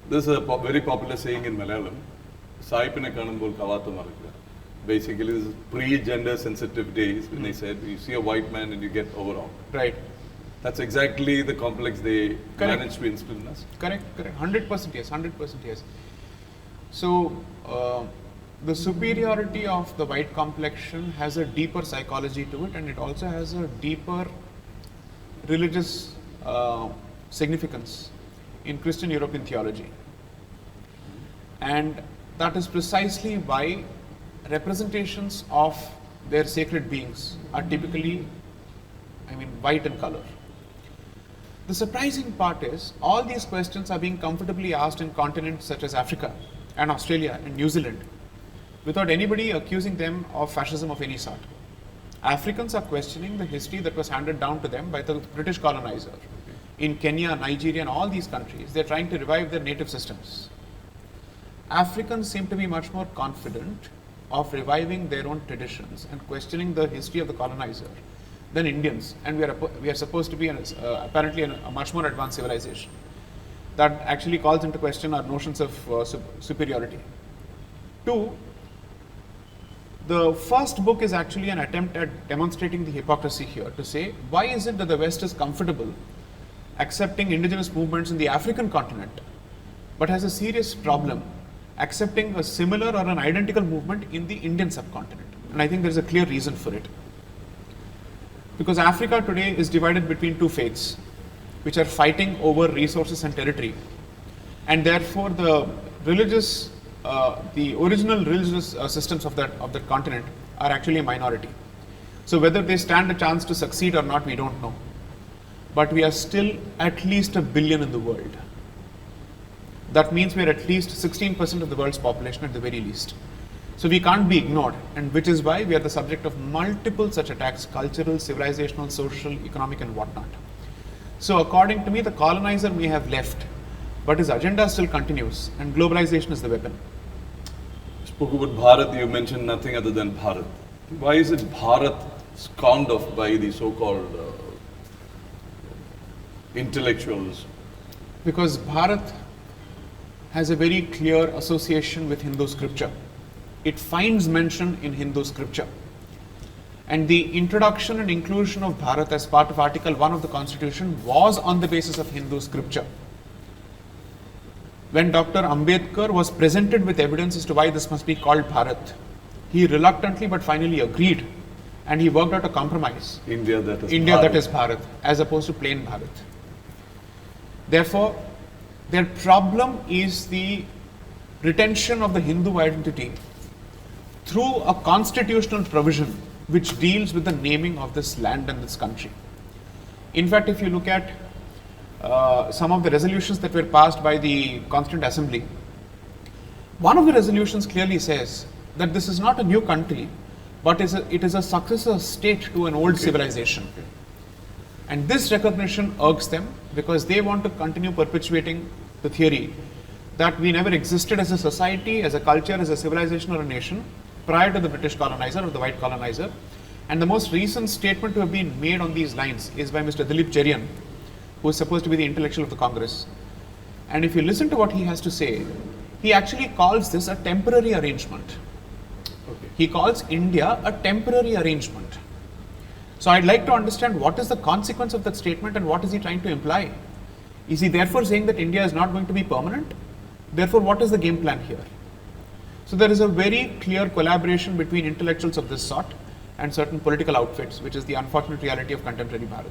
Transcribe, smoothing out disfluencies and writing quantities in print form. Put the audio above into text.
There's a very popular saying in Malayalam, Saipine Kanambol Kavata Marika. Basically, this is pre-gender sensitive days when they said, you see a white man and you get overwhelmed. Right. That's exactly the complex they managed to instill in us. Correct. 100% yes, 100% yes. So, the superiority of the white complexion has a deeper psychology to it, and it also has a deeper religious significance in Christian European theology. And that is precisely why representations of their sacred beings are typically, white in color. The surprising part is, all these questions are being comfortably asked in continents such as Africa and Australia and New Zealand, without anybody accusing them of fascism of any sort. Africans are questioning the history that was handed down to them by the British colonizer. In Kenya, Nigeria, and all these countries, they're trying to revive their native systems. Africans seem to be much more confident of reviving their own traditions and questioning the history of the colonizer than Indians, and we are supposed to be apparently a much more advanced civilization that actually calls into question our notions of superiority. Two, the first book is actually an attempt at demonstrating the hypocrisy here, to say, why is it that the West is comfortable accepting indigenous movements in the African continent, but has a serious problem accepting a similar or an identical movement in the Indian subcontinent? And I think there is a clear reason for it. Because Africa today is divided between two faiths, which are fighting over resources and territory. And therefore the original religious systems of that continent are actually a minority. So whether they stand a chance to succeed or not, we don't know. But we are still at least 1 billion in the world. That means we are at least 16% of the world's population at the very least. So we can't be ignored, and which is why we are the subject of multiple such attacks: cultural, civilizational, social, economic, and whatnot. So according to me, the colonizer may have left, but his agenda still continues, and globalization is the weapon. Spoke about Bharat, you mentioned nothing other than Bharat. Why is it Bharat scorned off by the so-called intellectuals? Because Bharat has a very clear association with Hindu scripture. It finds mention in Hindu scripture. And the introduction and inclusion of Bharat as part of Article 1 of the Constitution was on the basis of Hindu scripture. When Dr. Ambedkar was presented with evidence as to why this must be called Bharat, he reluctantly but finally agreed, and he worked out a compromise. India that is Bharat, as opposed to plain Bharat. Therefore, their problem is the retention of the Hindu identity through a constitutional provision which deals with the naming of this land and this country. In fact, if you look at some of the resolutions that were passed by the Constituent Assembly, one of the resolutions clearly says that this is not a new country, but it is a successor state to an old civilization. And this recognition irks them, because they want to continue perpetuating the theory that we never existed as a society, as a culture, as a civilization or a nation prior to the British colonizer or the white colonizer. And the most recent statement to have been made on these lines is by Mr. Dilip Cherian, who is supposed to be the intellectual of the Congress. And if you listen to what he has to say, he actually calls this a temporary arrangement. Okay. He calls India a temporary arrangement. So I'd like to understand what is the consequence of that statement and what is he trying to imply? Is he therefore saying that India is not going to be permanent? Therefore, what is the game plan here? So there is a very clear collaboration between intellectuals of this sort and certain political outfits, which is the unfortunate reality of contemporary Bharat.